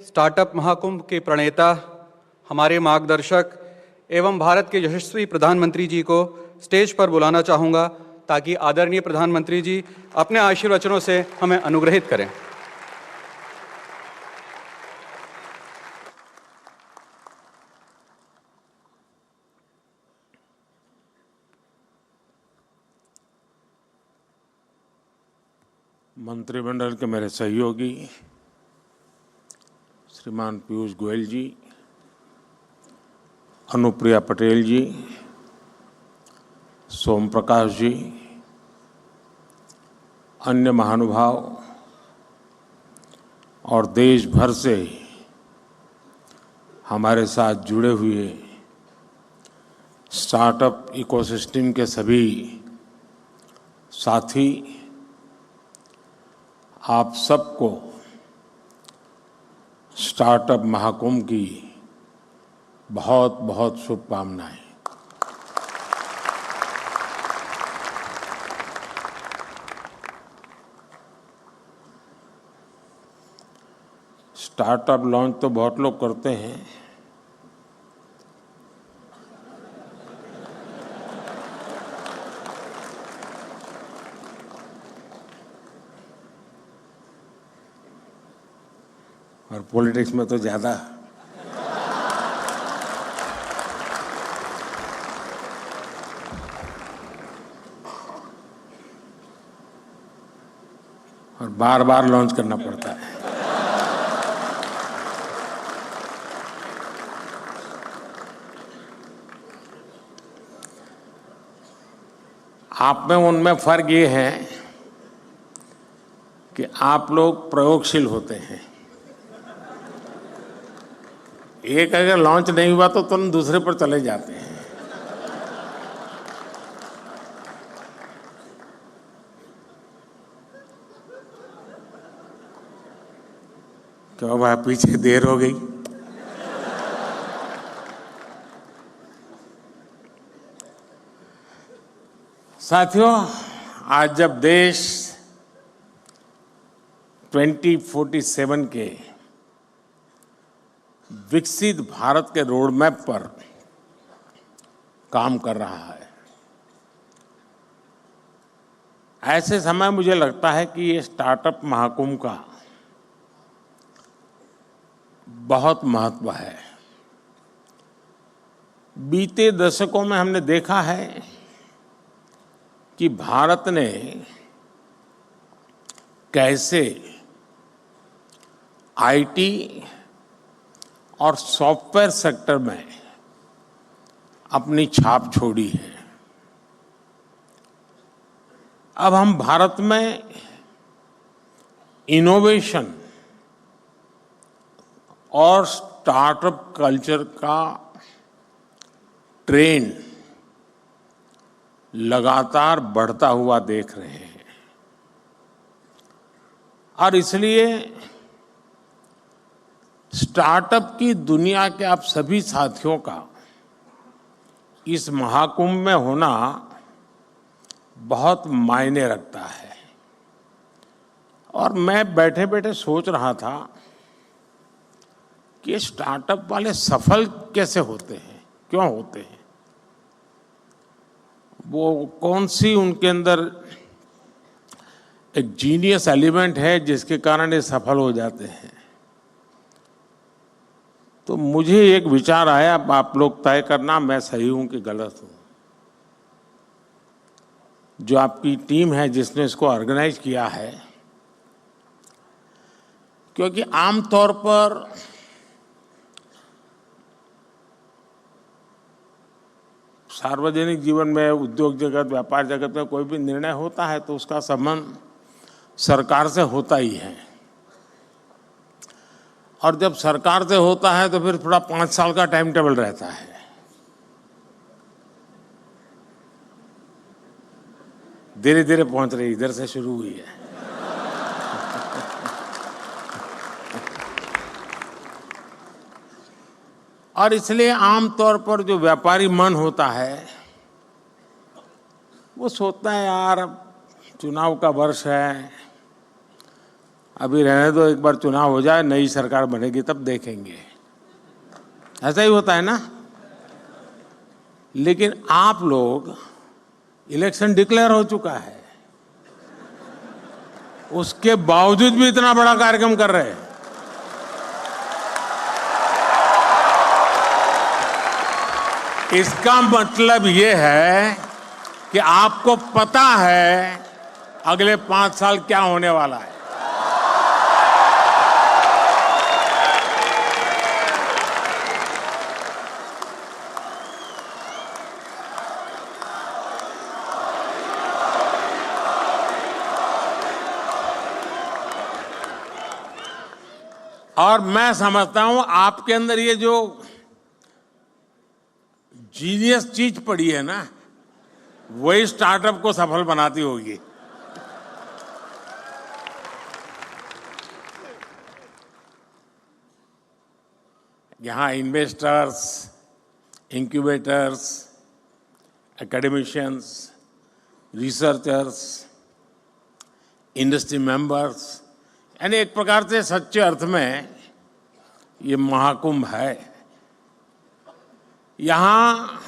Startup Mahakumbh के प्रणेता, हमारे मार्गदर्शक एवं भारत के यशस्वी प्रधानमंत्री जी को स्टेज पर बुलाना चाहूँगा ताकि आदरणीय प्रधानमंत्री जी अपने आशीर्वचनों से हमें अनुग्रहित करें। मंत्रिमंडल के मेरे सहयोगी श्रीमान पीयूष गोयल जी, अनुप्रिया पटेल जी, सोम प्रकाश जी, अन्य महानुभाव और देश भर से हमारे साथ जुड़े हुए स्टार्टअप इकोसिस्टम के सभी साथी, आप सबको स्टार्टअप महाकुंभ की बहुत बहुत शुभकामनाएं। स्टार्टअप लॉन्च तो बहुत लोग करते हैं, और पॉलिटिक्स में तो ज्यादा। और बार बार लॉन्च करना पड़ता है। आप में उनमें फर्क ये है कि आप लोग प्रयोगशील होते हैं। एक अगर लॉन्च नहीं हुआ तो तुरंत दूसरे पर चले जाते हैं। क्यों भाई, पीछे देर हो गई? साथियों, आज जब देश 2047 के विकसित भारत के रोड मैप पर काम कर रहा है, ऐसे समय मुझे लगता है कि ये स्टार्टअप महाकुंभ का बहुत महत्व है। बीते दशकों में हमने देखा है कि भारत ने कैसे आईटी और सॉफ्टवेयर सेक्टर में अपनी छाप छोड़ी है। अब हम भारत में इनोवेशन और स्टार्टअप कल्चर का ट्रेंड लगातार बढ़ता हुआ देख रहे हैं, और इसलिए स्टार्टअप की दुनिया के आप सभी साथियों का इस महाकुंभ में होना बहुत मायने रखता है। और मैं बैठे बैठे सोच रहा था कि स्टार्टअप वाले सफल कैसे होते हैं, क्यों होते हैं, वो कौन सी उनके अंदर एक जीनियस एलिमेंट है जिसके कारण ये सफल हो जाते हैं। तो मुझे एक विचार आया, आप लोग तय करना मैं सही हूं कि गलत हूं। जो आपकी टीम है जिसने इसको ऑर्गेनाइज किया है, क्योंकि आमतौर पर सार्वजनिक जीवन में, उद्योग जगत, व्यापार जगत में कोई भी निर्णय होता है तो उसका संबंध सरकार से होता ही है, और जब सरकार से होता है तो फिर थोड़ा 5 साल का टाइम टेबल रहता है। धीरे धीरे पहुंच रही, इधर से शुरू हुई है। और इसलिए आमतौर पर जो व्यापारी मन होता है वो सोचता है, यार चुनाव का वर्ष है, अभी रहने दो, एक बार चुनाव हो जाए, नई सरकार बनेगी तब देखेंगे। ऐसा ही होता है ना। लेकिन आप लोग, इलेक्शन डिक्लेयर हो चुका है, उसके बावजूद भी इतना बड़ा कार्यक्रम कर रहे हैं। इसका मतलब ये है कि आपको पता है अगले 5 साल क्या होने वाला है। और मैं समझता हूं आपके अंदर ये जो जीनियस चीज पड़ी है ना, वही स्टार्टअप को सफल बनाती होगी। यहां investors, incubators, academicians, researchers, industry members, यानी एक प्रकार से सच्चे अर्थ में ये महाकुंभ है। यहां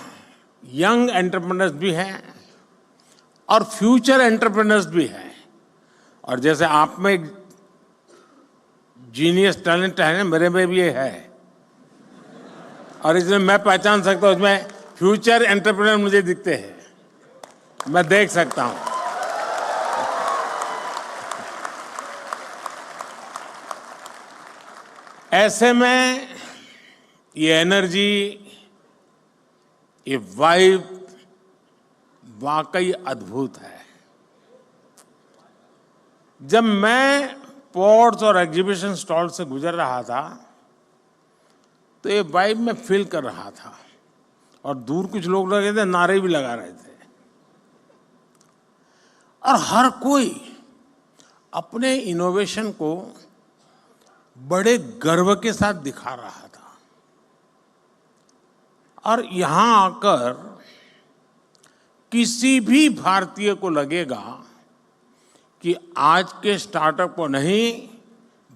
यंग एंटरप्रेन्योर्स भी हैं और फ्यूचर एंटरप्रेन्योर्स भी हैं। और जैसे आप में एक जीनियस टैलेंट है, मेरे में भी ये है, और इसमें मैं पहचान सकता हूं, इसमें फ्यूचर एंटरप्रेन्योर मुझे दिखते हैं, मैं देख सकता हूं। ऐसे में ये एनर्जी, ये वाइब वाकई अद्भुत है। जब मैं पोर्ट्स और एग्जीबिशन स्टॉल से गुजर रहा था तो ये वाइब में फील कर रहा था, और दूर कुछ लोग लगे थे, नारे भी लगा रहे थे, और हर कोई अपने इनोवेशन को बड़े गर्व के साथ दिखा रहा था। और यहां आकर किसी भी भारतीय को लगेगा कि आज के स्टार्टअप को नहीं,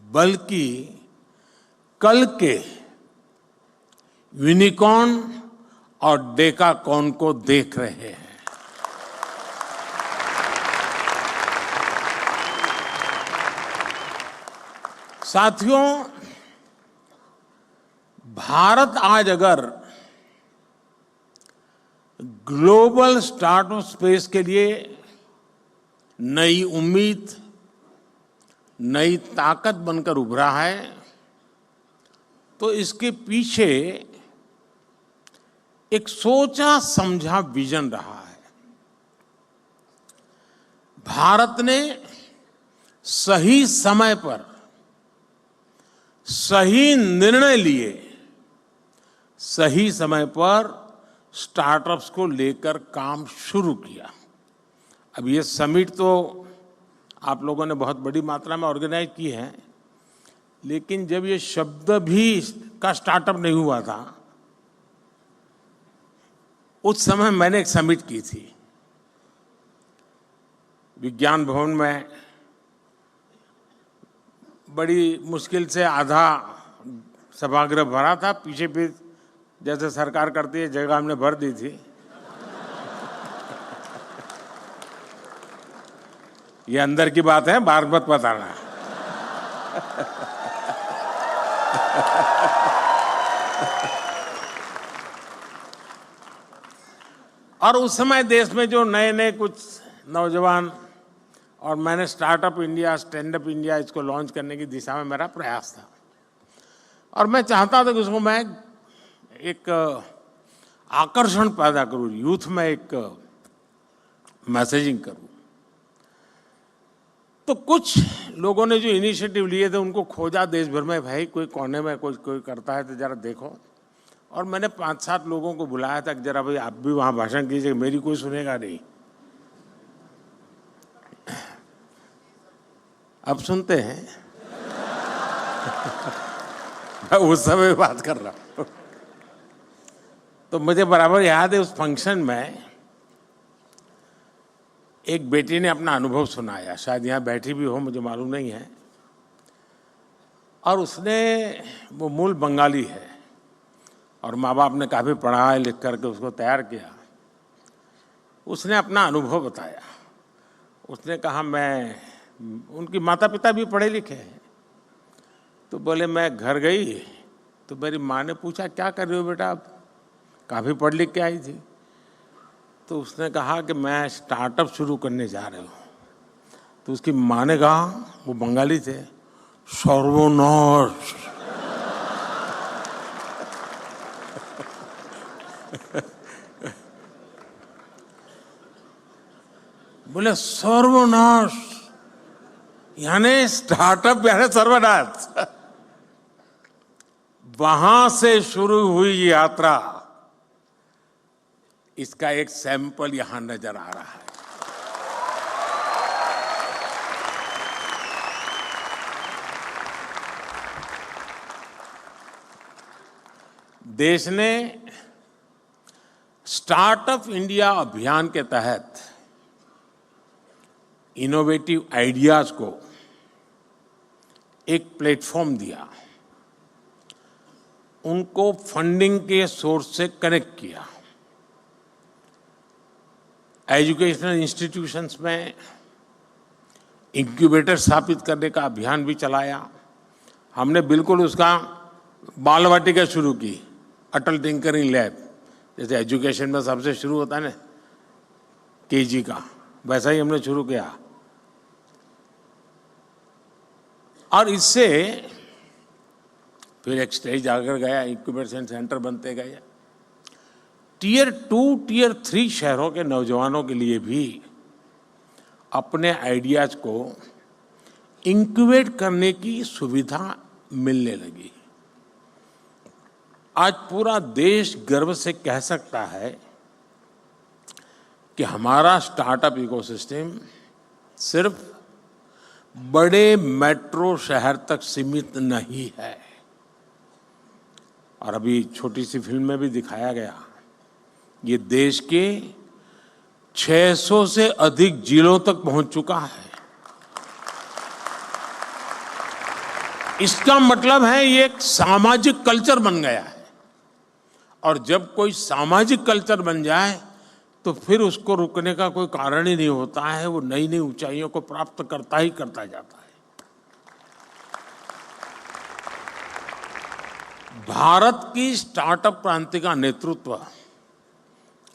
बल्कि कल के यूनिकॉर्न और डेकाकॉर्न को देख रहे हैं। साथियों, भारत आज अगर ग्लोबल स्टार्टअप स्पेस के लिए नई उम्मीद, नई ताकत बनकर उभरा है, तो इसके पीछे एक सोचा समझा विजन रहा है। भारत ने सही समय पर सही निर्णय लिए, सही समय पर स्टार्टअप्स को लेकर काम शुरू किया। अब ये समिट तो आप लोगों ने बहुत बड़ी मात्रा में ऑर्गेनाइज की है, लेकिन जब ये शब्द भी का स्टार्टअप नहीं हुआ था, उस समय मैंने एक समिट की थी विज्ञान भवन में। बड़ी मुश्किल से आधा सभागृह भरा था, पीछे भी जैसे सरकार करती है जगह हमने भर दी थी। ये अंदर की बात है, बाहर मत बताना। और उस समय देश में जो नए नए कुछ नौजवान, और मैंने startup India, stand up India, इसको लॉन्च करने की दिशा में मेरा प्रयास था। और मैं चाहता था कि उसको मैं एक आकर्षण पैदा करूं, यूथ में एक मैसेजिंग करूं। तो कुछ लोगों ने जो इनिशिएटिव लिए थे उनको खोजा देश भर में, भाई कोई कोने में कोई करता है तो जरा देखो। और मैंने 5-7 लोगों को बुलाया था कि जरा भाई आप भी वहां भाषण कीजिए, मेरी कोई सुनेगा नहीं। अब सुनते हैं। मैं उस समय बात कर रहा हूं। तो मुझे बराबर याद है, उस फंक्शन में एक बेटी ने अपना अनुभव सुनाया, शायद यहाँ बैठी भी हो, मुझे मालूम नहीं है। और उसने, वो मूल बंगाली है और माँ बाप ने काफ़ी पढ़ा लिख करके उसको तैयार किया। उसने अपना अनुभव बताया। उसने कहा उनकी माता पिता भी पढ़े लिखे हैं। तो बोले मैं घर गई तो मेरी माँ ने पूछा क्या कर रही हो बेटा, आप काफ़ी पढ़ लिख के आई थी। तो उसने कहा कि मैं स्टार्टअप शुरू करने जा रही हूँ। तो उसकी माँ ने कहा, वो बंगाली थे, सर्वनाश। बोले सर्वनाश यानी स्टार्टअप यानी सर्वनाश। वहां से शुरू हुई यात्रा, इसका एक सैंपल यहां नजर आ रहा है। देश ने स्टार्टअप इंडिया अभियान के तहत इनोवेटिव आइडियाज को एक प्लेटफॉर्म दिया, उनको फंडिंग के सोर्स से कनेक्ट किया। एजुकेशनल इंस्टीट्यूशंस में इंक्यूबेटर स्थापित करने का अभियान भी चलाया। हमने बिल्कुल उसका बाल वाटिका शुरू की, अटल टिंकरिंग लैब, जैसे एजुकेशन में सबसे शुरू होता है ना केजी का, वैसा ही हमने शुरू किया। और इससे फिर एक स्टेज आकर गया, इंक्यूबेशन सेंटर बनते गए। टियर 2, टियर 3 शहरों के नौजवानों के लिए भी अपने आइडियाज को इंक्यूबेट करने की सुविधा मिलने लगी। आज पूरा देश गर्व से कह सकता है कि हमारा स्टार्टअप इकोसिस्टम सिर्फ बड़े मेट्रो शहर तक सीमित नहीं है। और अभी छोटी सी फिल्म में भी दिखाया गया, ये देश के 600 से अधिक जिलों तक पहुंच चुका है। इसका मतलब है ये एक सामाजिक कल्चर बन गया है। और जब कोई सामाजिक कल्चर बन जाए तो फिर उसको रुकने का कोई कारण ही नहीं होता है। वो नई नई ऊंचाइयों को प्राप्त करता ही करता जाता है। भारत की स्टार्टअप क्रांति का नेतृत्व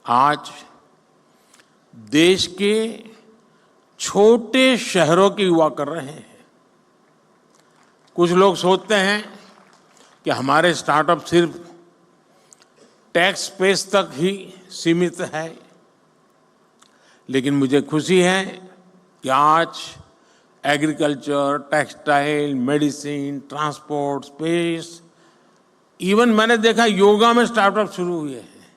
आज देश के छोटे शहरों के युवा कर रहे हैं। कुछ लोग सोचते हैं कि हमारे स्टार्टअप सिर्फ टैक्स स्पेस तक ही सीमित है, लेकिन मुझे खुशी है कि आज agriculture, textile, medicine, transport, space, even मैंने देखा योगा में स्टार्टअप शुरू हुए हैं।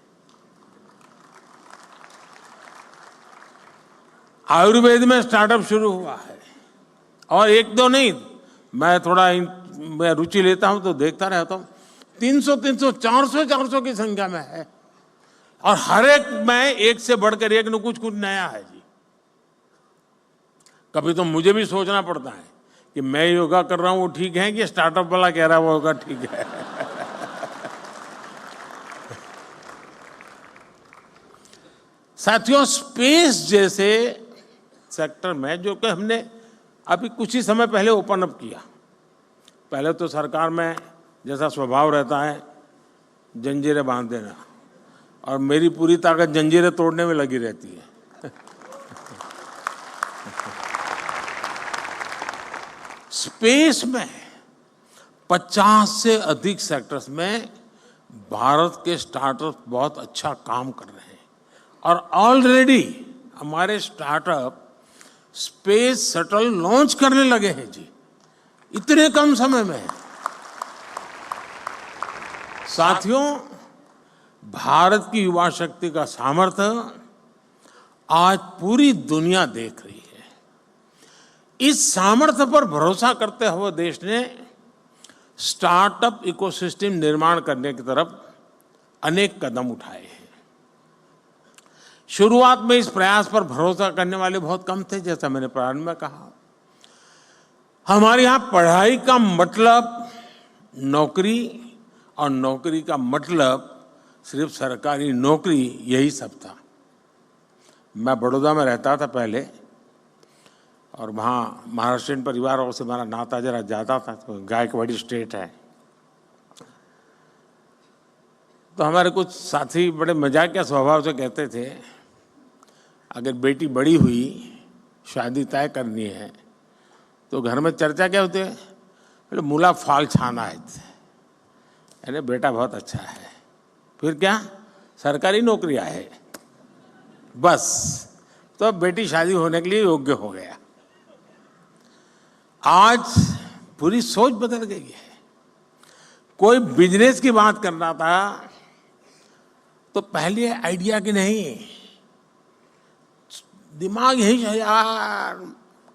आयुर्वेद में स्टार्टअप शुरू हुआ है। और एक दो नहीं, मैं रुचि लेता हूं तो देखता रहता हूं। 300, 400 की संख्या में है। और हर एक में एक से बढ़कर एक न कुछ नया है जी। कभी तो मुझे भी सोचना पड़ता है कि मैं योगा कर रहा हूं वो ठीक है कि स्टार्टअप वाला कह रहा है वो योगा ठीक है। साथियों, स्पेस जैसे सेक्टर में जो कि हमने अभी कुछ ही समय पहले ओपन अप किया। पहले तो सरकार में जैसा स्वभाव रहता है जंजीरें बांध देना, और मेरी पूरी ताकत जंजीरें तोड़ने में लगी रहती है। स्पेस में 50 से अधिक सेक्टर्स में भारत के स्टार्टअप बहुत अच्छा काम कर रहे हैं। और ऑलरेडी हमारे स्टार्टअप स्पेस शटल लॉन्च करने लगे हैं जी, इतने कम समय में। साथियों, भारत की युवा शक्ति का सामर्थ्य आज पूरी दुनिया देख रही है। इस सामर्थ्य पर भरोसा करते हुए देश ने स्टार्टअप इकोसिस्टम निर्माण करने की तरफ अनेक कदम उठाए हैं। शुरुआत में इस प्रयास पर भरोसा करने वाले बहुत कम थे, जैसा मैंने प्रारंभ में कहा। हमारे यहाँ पढ़ाई का मतलब नौकरी और नौकरी का मतलब सिर्फ सरकारी नौकरी, यही सब था। मैं बड़ौदा में रहता था पहले, और वहाँ महाराष्ट्रियन परिवारों से हमारा नाता जरा ज़्यादा था, तो गायकवाड़ी स्टेट है। तो हमारे कुछ साथी बड़े मजाकिया स्वभाव से कहते थे, अगर बेटी बड़ी हुई, शादी तय करनी है, तो घर में चर्चा क्या होती है? बोले मूला फाल छाना है। अरे बेटा बहुत अच्छा है, फिर क्या? सरकारी नौकरियां है बस, तो अब बेटी शादी होने के लिए योग्य हो गया। आज पूरी सोच बदल गई है। कोई बिजनेस की बात करना था तो पहले आइडिया की नहीं, दिमाग यही है यार,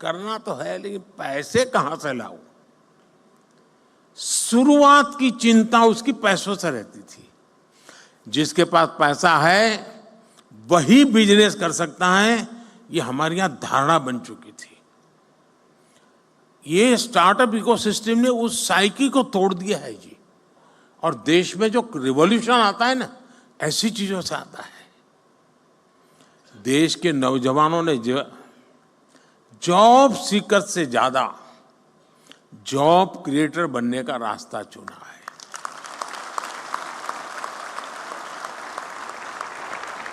करना तो है लेकिन पैसे कहां से लाऊं। शुरुआत की चिंता उसकी पैसों से रहती थी। जिसके पास पैसा है वही बिजनेस कर सकता है, ये हमारे यहां धारणा बन चुकी थी। ये स्टार्टअप इकोसिस्टम ने उस साइकिल को तोड़ दिया है जी। और देश में जो रिवॉल्यूशन आता है ना, ऐसी चीजों से आता है। देश के नौजवानों ने जॉब सीकर से ज्यादा जॉब क्रिएटर बनने का रास्ता चुना है।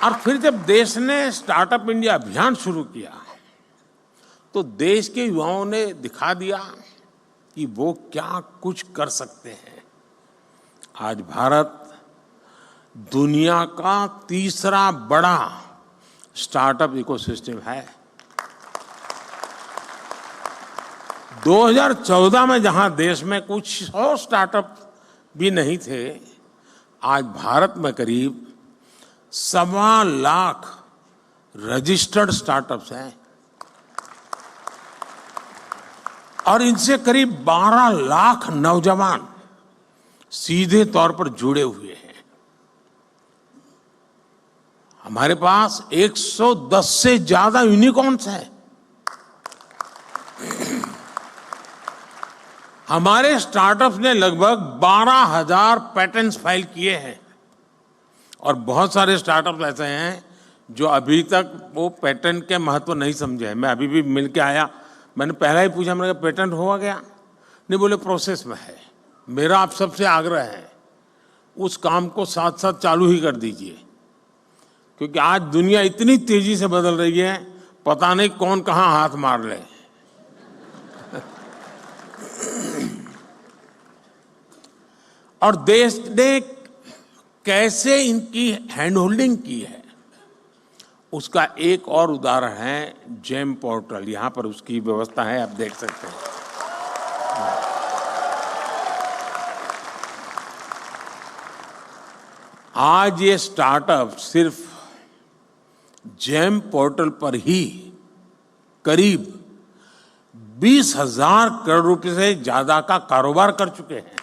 और फिर जब देश ने स्टार्टअप इंडिया अभियान शुरू किया, तो देश के युवाओं ने दिखा दिया कि वो क्या कुछ कर सकते हैं। आज भारत दुनिया का तीसरा बड़ा स्टार्टअप इकोसिस्टम है। 2014 में जहां देश में कुछ 100 स्टार्टअप भी नहीं थे, आज भारत में करीब 1.25 लाख रजिस्टर्ड स्टार्टअप्स हैं और इनसे करीब 12 लाख नौजवान सीधे तौर पर जुड़े हुए हैं। हमारे पास 110 से ज्यादा यूनिकॉर्न्स हैं। हमारे स्टार्टअप्स ने लगभग 12,000 पैटेंट्स फाइल किए हैं और बहुत सारे स्टार्टअप्स ऐसे हैं जो अभी तक वो पेटेंट के महत्व नहीं समझे हैं। मैं अभी भी मिल के आया, मैंने पहला ही पूछा, मैंने कहा पेटेंट हुआ गया? नहीं, बोले प्रोसेस में है। मेरा आप सबसे आग्रह है, उस काम को साथ साथ चालू ही कर दीजिए, क्योंकि आज दुनिया इतनी तेजी से बदल रही है, पता नहीं कौन कहां हाथ मार ले। और देश ने कैसे इनकी हैंड होल्डिंग की है, उसका एक और उदाहरण है जेम पोर्टल। यहां पर उसकी व्यवस्था है, आप देख सकते हैं। आज ये स्टार्टअप सिर्फ जेम पोर्टल पर ही करीब 20,000 करोड़ रुपए से ज्यादा का कारोबार कर चुके हैं।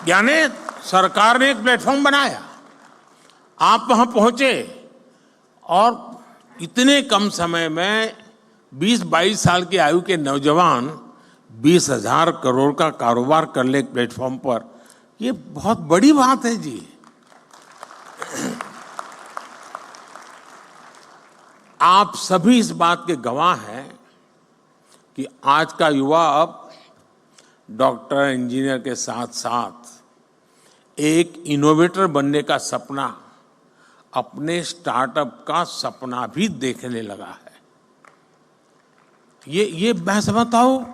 यानी सरकार ने एक प्लेटफॉर्म बनाया, आप वहां पहुंचे और इतने कम समय में 20-22 साल की आयु के नौजवान 20,000 करोड़ का कारोबार कर ले प्लेटफॉर्म पर, ये बहुत बड़ी बात है जी। आप सभी इस बात के गवाह हैं कि आज का युवा अब डॉक्टर, इंजीनियर के साथ साथ एक इनोवेटर बनने का सपना, अपने स्टार्टअप का सपना भी देखने लगा है। ये मैं समझता हूं,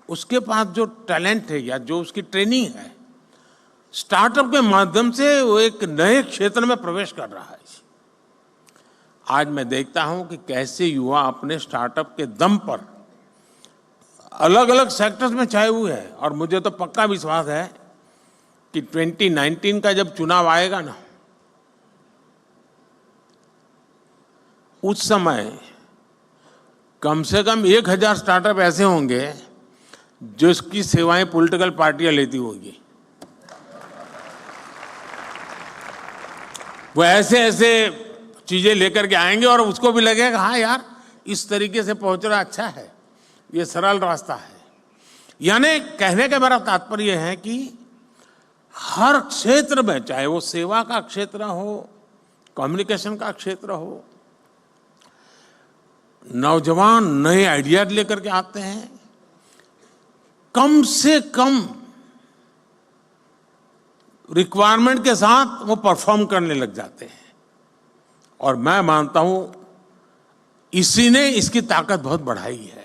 उसके पास जो टैलेंट है या जो उसकी ट्रेनिंग है, स्टार्टअप के माध्यम से वो एक नए क्षेत्र में प्रवेश कर रहा है। आज मैं देखता हूं कि कैसे युवा अपने स्टार्टअप के दम पर अलग अलग सेक्टर्स में छाए हुए हैं। और मुझे तो पक्का विश्वास है कि 2019 का जब चुनाव आएगा ना, उस समय कम से कम 1,000 स्टार्टअप ऐसे होंगे जो इसकी सेवाएं पॉलिटिकल पार्टियां लेती होंगी। वो ऐसे ऐसे चीजें लेकर के आएंगे और उसको भी लगेगा हाँ यार, इस तरीके से पहुंच रहा अच्छा है। ये सरल रास्ता है। यानी कहने का मेरा तात्पर्य है कि हर क्षेत्र में, चाहे वो सेवा का क्षेत्र हो, कम्युनिकेशन का क्षेत्र हो, नौजवान नए आइडिया लेकर के आते हैं, कम से कम रिक्वायरमेंट के साथ वो परफॉर्म करने लग जाते हैं। और मैं मानता हूं इसी ने इसकी ताकत बहुत बढ़ाई है।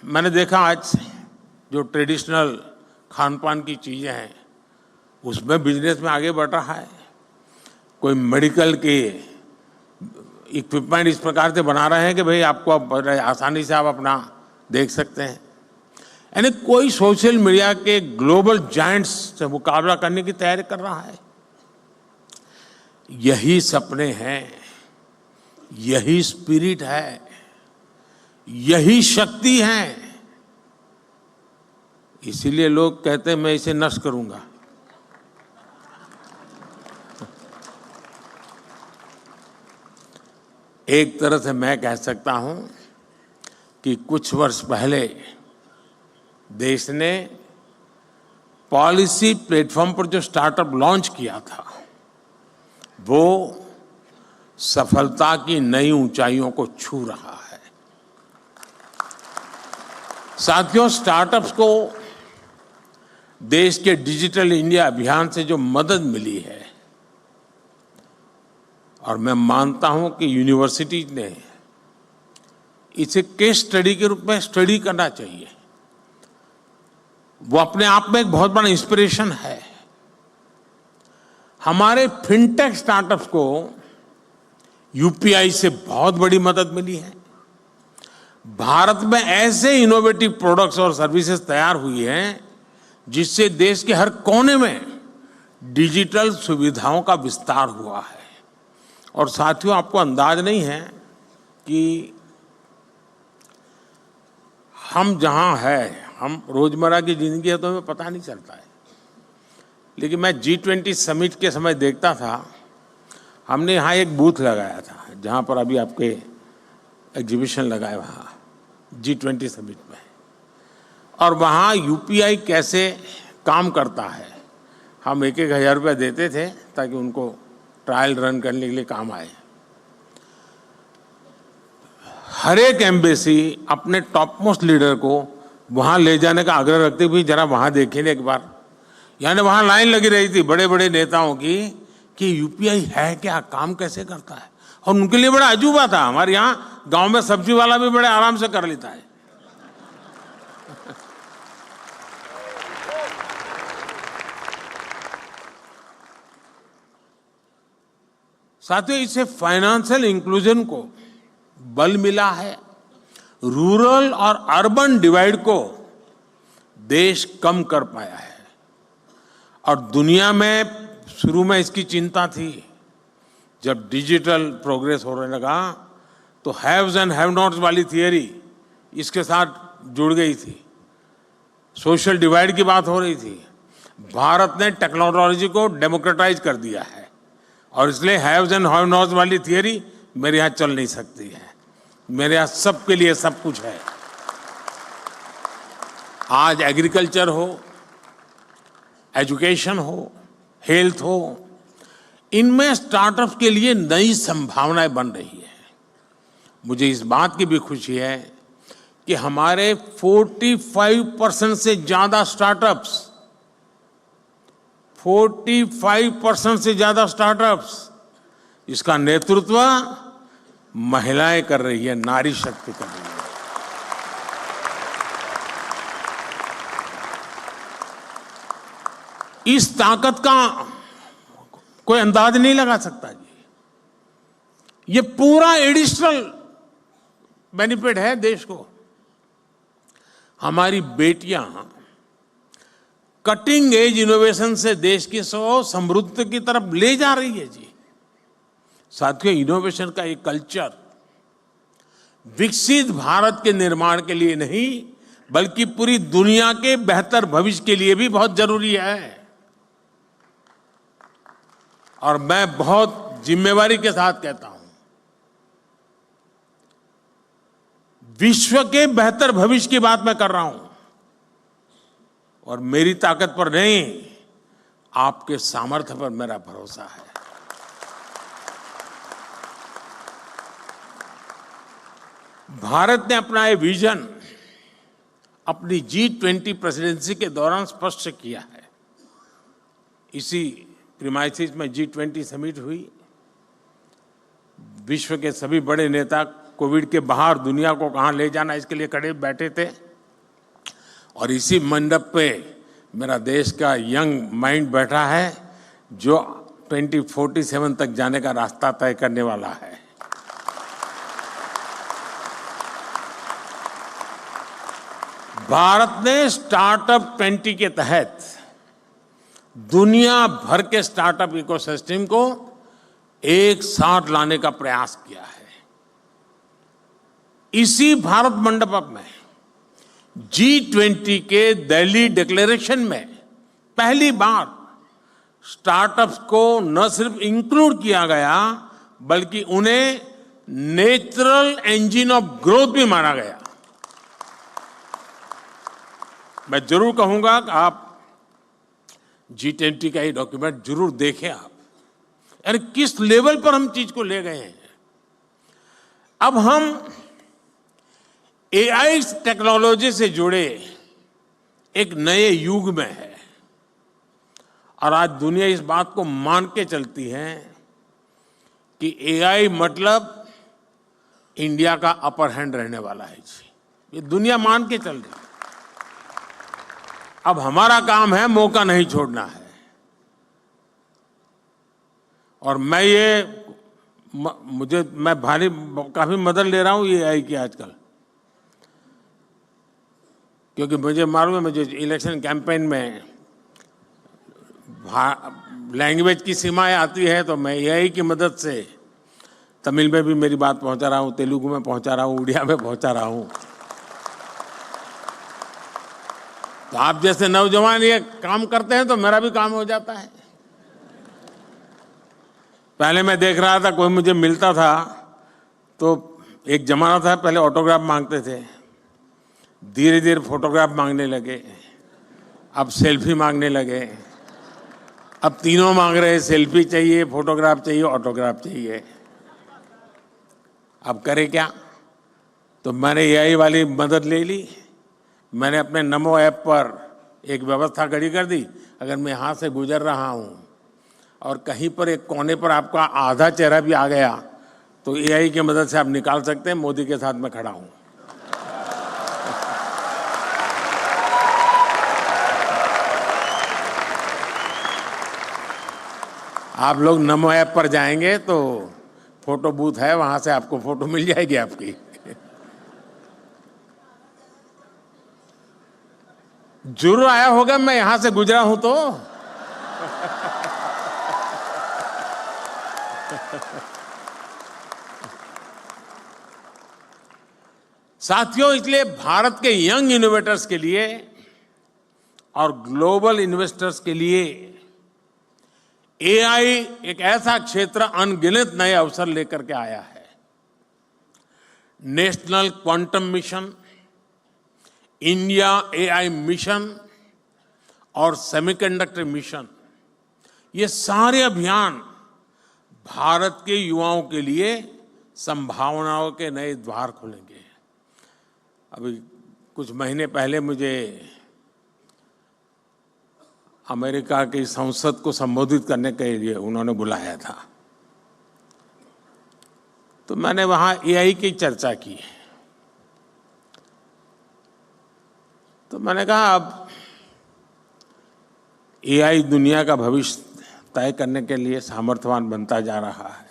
मैंने देखा आज जो ट्रेडिशनल खान पान की चीजें हैं उसमें बिजनेस में आगे बढ़ रहा है। कोई मेडिकल के इक्विपमेंट इस प्रकार से बना रहे हैं कि भाई आपको आसानी से आप अपना देख सकते हैं। यानी कोई सोशल मीडिया के ग्लोबल जायंट्स से मुकाबला करने की तैयारी कर रहा है। यही सपने हैं, यही स्पिरिट है, यही शक्ति है। इसीलिए लोग कहते हैं मैं इसे नष्ट करूंगा। एक तरह से मैं कह सकता हूं कि कुछ वर्ष पहले देश ने पॉलिसी प्लेटफॉर्म पर जो स्टार्टअप लॉन्च किया था वो सफलता की नई ऊंचाइयों को छू रहा है। साथियों, स्टार्टअप्स को देश के डिजिटल इंडिया अभियान से जो मदद मिली है, और मैं मानता हूं कि यूनिवर्सिटी ने इसे केस स्टडी के रूप में स्टडी करना चाहिए। वो अपने आप में एक बहुत बड़ा इंस्पिरेशन है। हमारे फिनटेक स्टार्टअप्स को यूपीआई से बहुत बड़ी मदद मिली है। भारत में ऐसे इनोवेटिव प्रोडक्ट्स और सर्विसेज तैयार हुई हैं जिससे देश के हर कोने में डिजिटल सुविधाओं का विस्तार हुआ है। और साथियों, आपको अंदाज नहीं है कि हम जहां हैं, हम रोजमर्रा की जिंदगी है तो हमें पता नहीं चलता है, लेकिन मैं G20 समिट के समय देखता था, हमने यहाँ एक बूथ लगाया था जहाँ पर अभी आपके एग्जीबिशन लगाए वहाँ G20 समिट में, और वहाँ यूपीआई कैसे काम करता है हम 1,000 रुपया देते थे ताकि उनको ट्रायल रन करने के लिए काम आए। हर एक एम्बेसी अपने टॉप मोस्ट लीडर को वहाँ ले जाने का आग्रह रखते हुए जरा वहाँ देखिए एक बार। यानी वहाँ लाइन लगी रही थी बड़े बड़े नेताओं की कि यूपीआई है क्या, काम कैसे करता है, और उनके लिए बड़ा अजूबा था। हमारे यहाँ गांव में सब्जी वाला भी बड़े आराम से कर लेता है। साथियों, इससे फाइनेंशियल इंक्लूजन को बल मिला है। रूरल और अर्बन डिवाइड को देश कम कर पाया है। और दुनिया में शुरू में इसकी चिंता थी। जब डिजिटल प्रोग्रेस होने लगा तो हैव्स एंड हैव नॉट्स वाली थियरी इसके साथ जुड़ गई थी। सोशल डिवाइड की बात हो रही थी। भारत ने टेक्नोलॉजी को डेमोक्रेटाइज कर दिया है और इसलिए हैव्स एंड हैव नॉट्स वाली थियरी मेरे यहाँ चल नहीं सकती है। मेरे यहाँ सबके लिए सब कुछ है। आज एग्रीकल्चर हो, एजुकेशन हो, हेल्थ हो, इनमें स्टार्टअप्स के लिए नई संभावनाएं बन रही है। मुझे इस बात की भी खुशी है कि हमारे 45% से ज्यादा स्टार्टअप्स 45% से ज्यादा स्टार्टअप्स इसका नेतृत्व महिलाएं कर रही है, नारी शक्ति कर रही है। इस ताकत का कोई अंदाज नहीं लगा सकता जी। ये पूरा एडिशनल बेनिफिट है देश को। हमारी बेटियां कटिंग एज इनोवेशन से देश की समृद्धि की तरफ ले जा रही है जी। साथियों, इनोवेशन का एक कल्चर विकसित भारत के निर्माण के लिए नहीं बल्कि पूरी दुनिया के बेहतर भविष्य के लिए भी बहुत जरूरी है। और मैं बहुत जिम्मेवारी के साथ कहता हूं, विश्व के बेहतर भविष्य की बात मैं कर रहा हूं, और मेरी ताकत पर नहीं, आपके सामर्थ्य पर मेरा भरोसा है। भारत ने अपना ये विजन अपनी G20 प्रेसिडेंसी के दौरान स्पष्ट किया है। इसी प्रीमाइसिस में G20 समिट हुई। विश्व के सभी बड़े नेता कोविड के बाहर दुनिया को कहां ले जाना, इसके लिए खड़े बैठे थे, और इसी मंडप पे मेरा देश का यंग माइंड बैठा है जो 2047 तक जाने का रास्ता तय करने वाला है। भारत ने स्टार्टअप 20 के तहत दुनिया भर के स्टार्टअप इकोसिस्टम को एक साथ लाने का प्रयास किया है। इसी भारत मंडप में G20 के दिल्ली डिक्लेरेशन में पहली बार स्टार्टअप्स को न सिर्फ इंक्लूड किया गया, बल्कि उन्हें नेचुरल इंजन ऑफ ग्रोथ भी माना गया। मैं जरूर कहूंगा कि आप G20 का ये डॉक्यूमेंट जरूर देखें आप, यानी किस लेवल पर हम चीज को ले गए हैं। अब हम AI टेक्नोलॉजी से जुड़े एक नए युग में है, और आज दुनिया इस बात को मान के चलती है कि AI मतलब इंडिया का अपर हैंड रहने वाला है जी। ये दुनिया मान के चल रही है। अब हमारा काम है मौका नहीं छोड़ना है। और मैं भारी काफी मदद ले रहा हूं ये AI की आजकल, क्योंकि मुझे मालूम है, मुझे इलेक्शन कैंपेन में लैंग्वेज की सीमाएं आती है, तो मैं AI की मदद से तमिल में भी मेरी बात पहुंचा रहा हूं, तेलुगु में पहुंचा रहा हूं, उड़िया में पहुंचा रहा हूं। तो आप जैसे नौजवान ये काम करते हैं तो मेरा भी काम हो जाता है। पहले मैं देख रहा था, कोई मुझे मिलता था तो एक जमाना था, पहले ऑटोग्राफ मांगते थे, धीरे धीरे फोटोग्राफ मांगने लगे, अब सेल्फी मांगने लगे, अब तीनों मांग रहे हैं, सेल्फी चाहिए, फोटोग्राफ चाहिए, ऑटोग्राफ चाहिए। अब करे क्या? तो मैंने AI वाली मदद ले ली। मैंने अपने नमो ऐप पर एक व्यवस्था खड़ी कर दी, अगर मैं यहाँ से गुजर रहा हूँ और कहीं पर एक कोने पर आपका आधा चेहरा भी आ गया, तो AI की मदद से आप निकाल सकते हैं मोदी के साथ मैं खड़ा हूँ। आप लोग नमो ऐप पर जाएंगे तो फोटो बूथ है, वहां से आपको फोटो मिल जाएगी आपकी। जरूर आया होगा, मैं यहां से गुजरा हूं तो। साथियों, इसलिए भारत के यंग इनोवेटर्स के लिए और ग्लोबल इन्वेस्टर्स के लिए AI एक ऐसा क्षेत्र अनगिनत नए अवसर लेकर के आया है। National quantum mission, India AI mission और सेमीकंडक्टर मिशन, ये सारे अभियान भारत के युवाओं के लिए संभावनाओं के नए द्वार खोलेंगे। अभी कुछ महीने पहले मुझे अमेरिका की संसद को संबोधित करने के लिए उन्होंने बुलाया था, तो मैंने वहां AI की चर्चा की। तो मैंने कहा अब AI दुनिया का भविष्य तय करने के लिए सामर्थ्यवान बनता जा रहा है,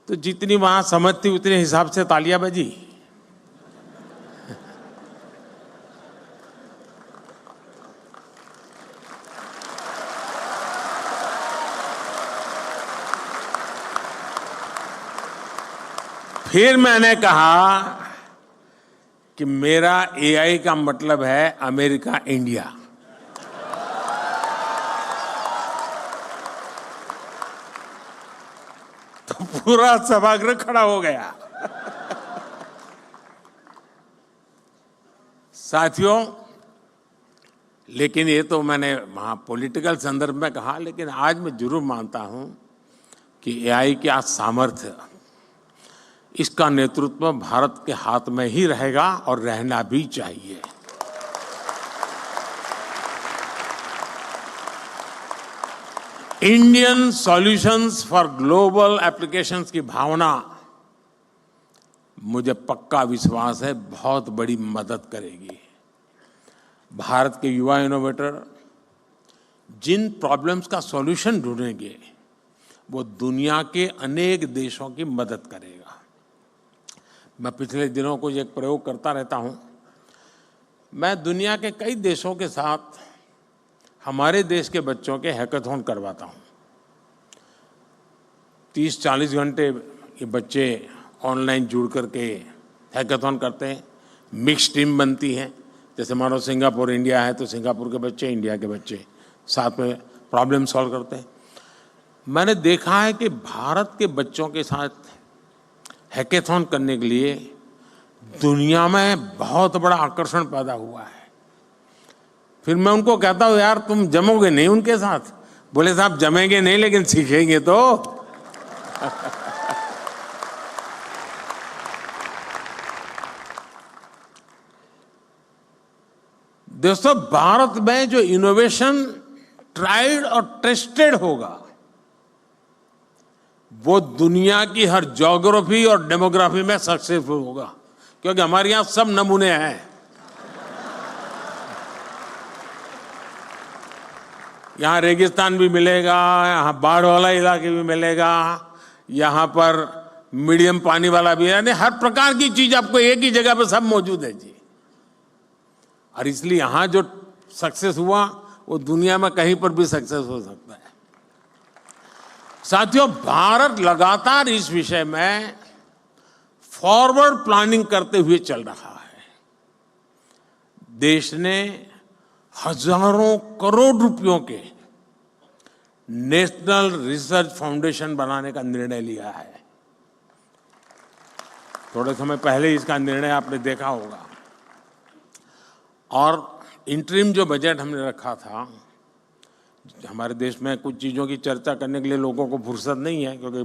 तो जितनी वहां समझ थी उतने हिसाब से तालियां बजी। फिर मैंने कहा कि मेरा AI का मतलब है अमेरिका इंडिया। तो पूरा सभागृह खड़ा हो गया। साथियों, लेकिन ये तो मैंने वहाँ पॉलिटिकल संदर्भ में कहा, लेकिन आज मैं जरूर मानता हूँ कि एआई के आज सामर्थ्य, इसका नेतृत्व भारत के हाथ में ही रहेगा और रहना भी चाहिए। Indian solutions for global applications की भावना, मुझे पक्का विश्वास है, बहुत बड़ी मदद करेगी। भारत के युवा इनोवेटर जिन प्रॉब्लम्स का सॉल्यूशन ढूंढेंगे, वो दुनिया के अनेक देशों की मदद करेगा। मैं पिछले दिनों को एक प्रयोग करता रहता हूं। मैं दुनिया के कई देशों के साथ हमारे देश के बच्चों के हैकाथॉन करवाता हूं। 30-40 घंटे ये बच्चे ऑनलाइन जुड़ करके हैकाथॉन करते हैं। मिक्स टीम बनती है, जैसे मानो सिंगापुर इंडिया है तो सिंगापुर के बच्चे, इंडिया के बच्चे साथ में प्रॉब्लम सॉल्व करते हैं। मैंने देखा है कि भारत के बच्चों के साथ हैकाथॉन करने के लिए दुनिया में बहुत बड़ा आकर्षण पैदा हुआ है। फिर मैं उनको कहता हूँ, यार तुम जमोगे नहीं उनके साथ? बोले साहब जमेंगे नहीं, लेकिन सीखेंगे तो। दोस्तों, भारत में जो इनोवेशन ट्राइड और टेस्टेड होगा, वो दुनिया की हर ज्योग्राफी और डेमोग्राफी में सक्सेसफुल होगा, क्योंकि हमारे यहां सब नमूने हैं। यहाँ रेगिस्तान भी मिलेगा, यहाँ बाढ़ वाला इलाके भी मिलेगा, यहाँ पर मीडियम पानी वाला भी है, यानी हर प्रकार की चीज आपको एक ही जगह पर सब मौजूद है जी। और इसलिए यहाँ जो सक्सेस हुआ वो दुनिया में कहीं पर भी सक्सेस हो सकता है। साथियों, भारत लगातार इस विषय में फॉरवर्ड प्लानिंग करते हुए चल रहा है। देश ने हजारों करोड़ रुपयों के नेशनल रिसर्च फाउंडेशन बनाने का निर्णय लिया है। थोड़े समय पहले इसका निर्णय आपने देखा होगा। और इंटरिम जो बजट हमने रखा था, हमारे देश में कुछ चीज़ों की चर्चा करने के लिए लोगों को फुर्सत नहीं है, क्योंकि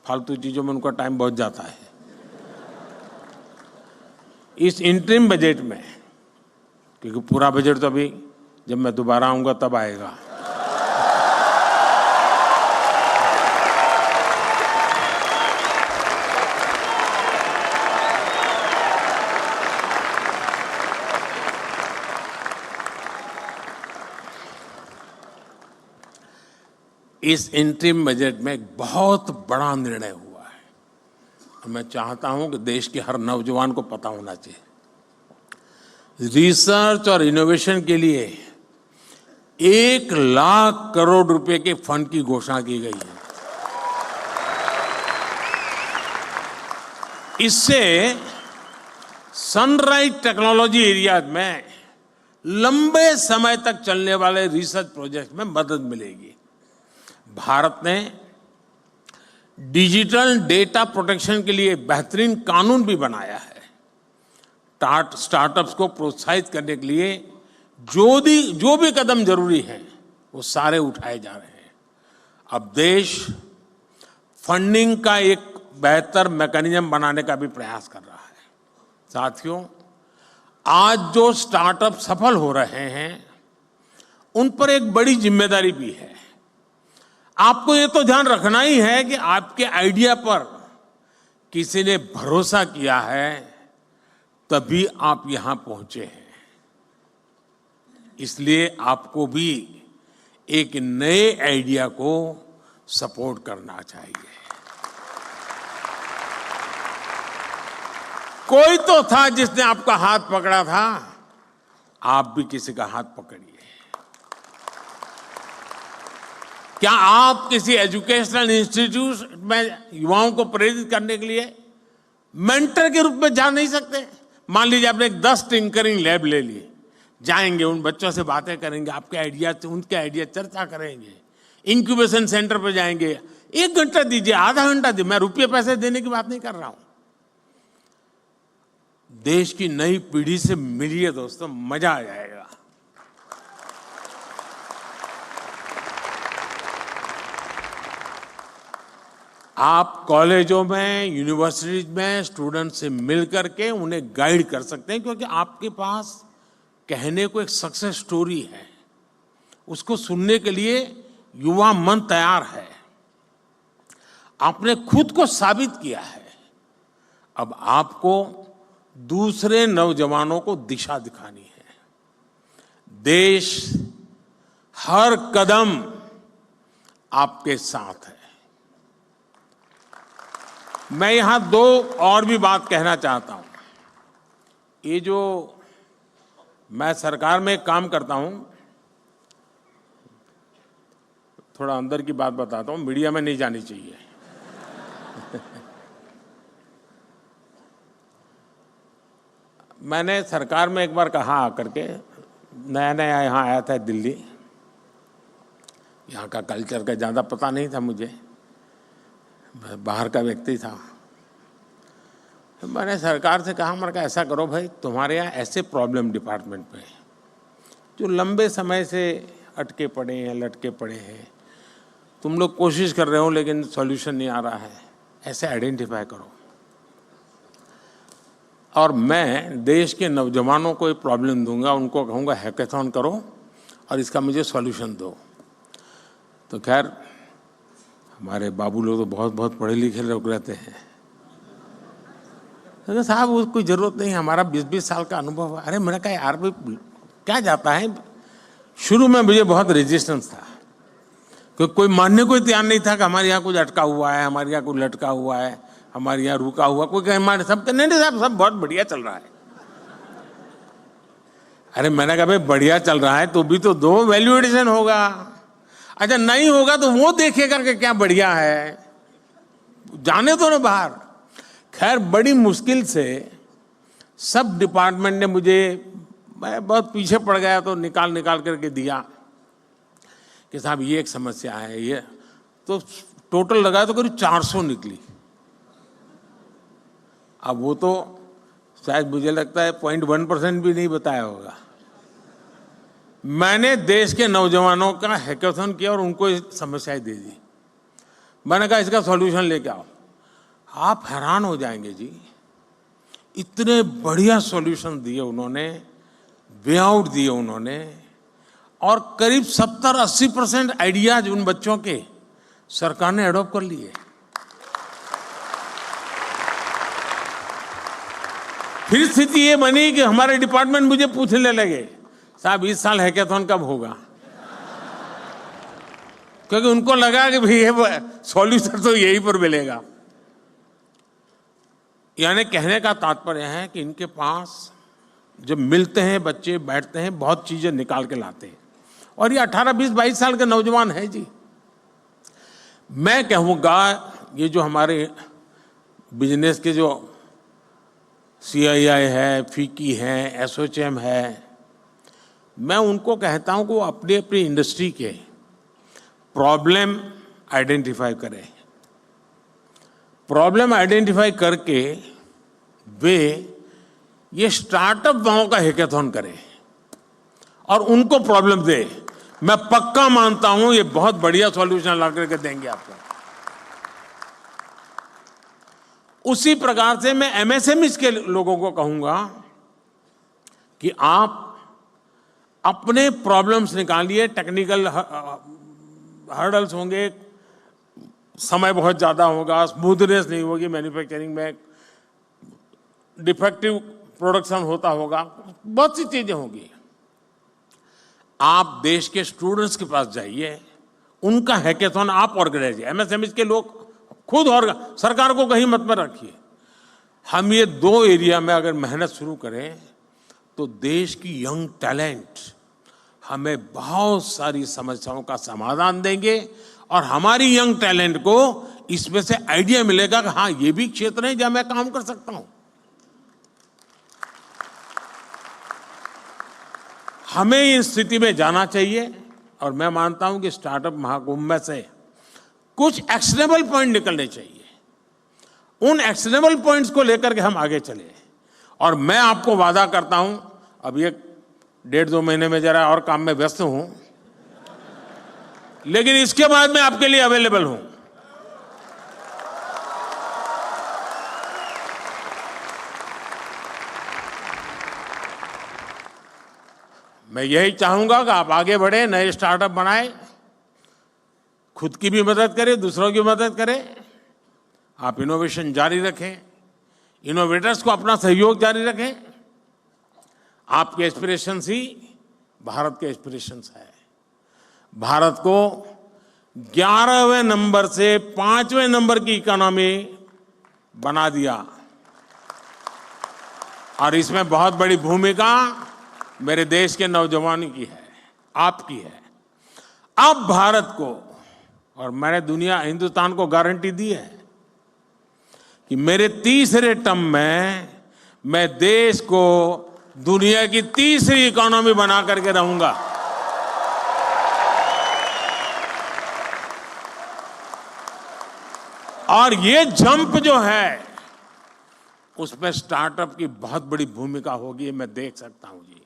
फालतू चीज़ों में उनका टाइम बहुत जाता है। इस इंटरिम बजट में, क्योंकि पूरा बजट तो अभी जब मैं दोबारा आऊंगा तब आएगा, इस इंटरिम बजट में एक बहुत बड़ा निर्णय हुआ है। और मैं चाहता हूं कि देश के हर नौजवान को पता होना चाहिए। रिसर्च और इनोवेशन के लिए 1 लाख करोड़ रुपए के फंड की घोषणा की गई है। इससे सनराइज टेक्नोलॉजी एरियाज में लंबे समय तक चलने वाले रिसर्च प्रोजेक्ट में मदद मिलेगी। भारत ने डिजिटल डेटा प्रोटेक्शन के लिए बेहतरीन कानून भी बनाया है। स्टार्टअप्स को प्रोत्साहित करने के लिए जो भी कदम जरूरी हैं, वो सारे उठाए जा रहे हैं। अब देश फंडिंग का एक बेहतर मैकेनिज्म बनाने का भी प्रयास कर रहा है। साथियों, आज जो स्टार्टअप सफल हो रहे हैं, उन पर एक बड़ी जिम्मेदारी भी है। आपको ये तो ध्यान रखना ही है कि आपके आइडिया पर किसी ने भरोसा किया है, तभी आप यहां पहुंचे हैं। इसलिए आपको भी एक नए आइडिया को सपोर्ट करना चाहिए। कोई तो था जिसने आपका हाथ पकड़ा था, आप भी किसी का हाथ पकड़िए। क्या आप किसी एजुकेशनल इंस्टीट्यूट में युवाओं को प्रेरित करने के लिए मेंटर के रूप में जा नहीं सकते? मान लीजिए आपने 10 टिंकरिंग लैब ले लिए, जाएंगे उन बच्चों से बातें करेंगे, आपके आइडिया से उनके आइडिया चर्चा करेंगे। इंक्यूबेशन सेंटर पर जाएंगे, 1 घंटा दीजिए, आधा घंटा दीजिए। मैं रुपये पैसे देने की बात नहीं कर रहा हूं। देश की नई पीढ़ी से मिलिए दोस्तों, मजा आ जाएगा। आप कॉलेजों में, यूनिवर्सिटीज में स्टूडेंट से मिल करके उन्हें गाइड कर सकते हैं, क्योंकि आपके पास कहने को एक सक्सेस स्टोरी है, उसको सुनने के लिए युवा मन तैयार है। आपने खुद को साबित किया है, अब आपको दूसरे नौजवानों को दिशा दिखानी है। देश हर कदम आपके साथ है। मैं यहां दो और भी बात कहना चाहता हूं। ये जो मैं सरकार में काम करता हूं, थोड़ा अंदर की बात बताता हूं, मीडिया में नहीं जानी चाहिए। मैंने सरकार में एक बार कहा आकर के, नया नया यहाँ आया था दिल्ली, यहाँ का कल्चर का ज़्यादा पता नहीं था मुझे, बाहर का व्यक्ति था। मैंने सरकार से कहा, मैंने कहा ऐसा करो भाई, तुम्हारे यहाँ ऐसे प्रॉब्लम डिपार्टमेंट में जो लंबे समय से अटके पड़े हैं, लटके पड़े हैं, तुम लोग कोशिश कर रहे हो लेकिन सॉल्यूशन नहीं आ रहा है, ऐसे आइडेंटिफाई करो और मैं देश के नौजवानों को ये प्रॉब्लम दूंगा, उनको कहूँगा हैकेथॉन करो और इसका मुझे सॉल्यूशन दो। तो खैर हमारे बाबू लोग तो बहुत बहुत पढ़े लिखे लोग रहते हैं, तो साहब उसको कोई ज़रूरत नहीं, हमारा 20-20 साल का अनुभव है। अरे मैंने कहा यार भाई क्या जाता है। शुरू में मुझे बहुत रेजिस्टेंस था, क्योंकि कोई मानने को तैयार नहीं था कि हमारे यहाँ कुछ अटका हुआ है, हमारे यहाँ कुछ लटका हुआ है, हमारे यहाँ रुका हुआ, कोई कहे हमारे सब नहीं साहब सब बहुत बढ़िया चल रहा है। अरे मैंने कहा भाई बढ़िया चल रहा है तो भी तो दो, वैल्यू एडिशन होगा। अच्छा नहीं होगा तो वो देखेगा कि क्या बढ़िया है, जाने दो ना बाहर। खैर बड़ी मुश्किल से सब डिपार्टमेंट ने मुझे, मैं बहुत पीछे पड़ गया तो निकाल करके दिया कि साहब ये एक समस्या है, ये तो टोटल लगाया तो करीब 400 निकली। अब वो तो शायद मुझे लगता है 0.1% भी नहीं बताया होगा। मैंने देश के नौजवानों का हैकेथॉन किया और उनको समस्याएं दे दी। मैंने कहा इसका सॉल्यूशन लेके आओ। आप हैरान हो जाएंगे जी, इतने बढ़िया सॉल्यूशन दिए उन्होंने, वे आउट दिए उन्होंने, और करीब 70-80% आइडियाज उन बच्चों के सरकार ने अडॉप्ट कर लिए। फिर स्थिति ये बनी कि हमारे डिपार्टमेंट मुझे पूछने लगे, साहब इस साल हैकेथॉन कब होगा, क्योंकि उनको लगा कि भाई ये सॉल्यूशन तो यहीं पर मिलेगा। यानी कहने का तात्पर्य है कि इनके पास जब मिलते हैं बच्चे, बैठते हैं, बहुत चीजें निकाल के लाते हैं। और ये 18, 20, 22 साल के नौजवान है जी। मैं कहूँगा ये जो हमारे बिजनेस के जो CII है, फीकी है, एसोचैम है, मैं उनको कहता हूँ कि वो अपनी अपनी इंडस्ट्री के प्रॉब्लम आइडेंटिफाई करें। प्रॉब्लम आइडेंटिफाई करके वे ये स्टार्टअप वालों का हैकेथॉन करें और उनको प्रॉब्लम दे। मैं पक्का मानता हूं ये बहुत बढ़िया सॉल्यूशन ला करके देंगे आपको। उसी प्रकार से मैं MSMEs के लोगों को कहूंगा कि आप अपने प्रॉब्लम्स निकालिए। टेक्निकल हर्डल्स होंगे, समय बहुत ज़्यादा होगा, स्मूथनेस नहीं होगी मैन्युफैक्चरिंग में, डिफेक्टिव प्रोडक्शन होता होगा, बहुत सी चीज़ें होंगी। आप देश के स्टूडेंट्स के पास जाइए, उनका हैकेथॉन आप ऑर्गेनाइज, MSMEs के लोग खुद, और सरकार को कहीं मत में रखिए। हम ये 2 एरिया में अगर मेहनत शुरू करें तो देश की यंग टैलेंट हमें बहुत सारी समस्याओं का समाधान देंगे और हमारी यंग टैलेंट को इसमें से आइडिया मिलेगा कि हाँ ये भी क्षेत्र है जहां मैं काम कर सकता हूं। हमें इस स्थिति में जाना चाहिए और मैं मानता हूं कि स्टार्टअप महाकुंभ में से कुछ एक्शनेबल पॉइंट निकलने चाहिए। उन एक्शनेबल पॉइंट्स को लेकर के हम आगे चले और मैं आपको वादा करता हूं, अब ये 1.5-2 महीने में जरा और काम में व्यस्त हूं, लेकिन इसके बाद मैं आपके लिए अवेलेबल हूं। मैं यही चाहूंगा कि आप आगे बढ़े, नए स्टार्टअप बनाएं, खुद की भी मदद करें, दूसरों की मदद करें। आप इनोवेशन जारी रखें, इनोवेटर्स को अपना सहयोग जारी रखें। आपके एस्पिरेशंस ही भारत के एस्पिरेशंस है। भारत को 11वें नंबर से 5वें नंबर की इकोनॉमी बना दिया, और इसमें बहुत बड़ी भूमिका मेरे देश के नौजवानों की है, आपकी है। अब भारत को, और मैंने हिंदुस्तान को गारंटी दी है कि मेरे तीसरे टर्म में मैं देश को दुनिया की तीसरी इकोनॉमी बना करके रहूंगा। और ये जंप जो है, उसमें स्टार्टअप की बहुत बड़ी भूमिका होगी, मैं देख सकता हूं जी।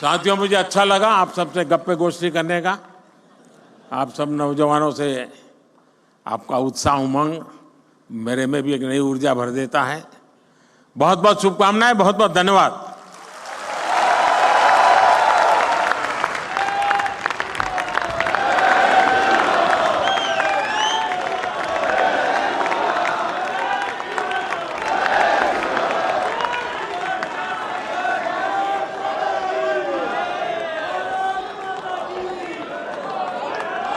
साथियों, मुझे अच्छा लगा आप सबसे गप्पे गोष्ठी करने का। आप सब नौजवानों से आपका उत्साह, उमंग मेरे में भी एक नई ऊर्जा भर देता है। बहुत बहुत शुभकामनाएं, बहुत बहुत धन्यवाद।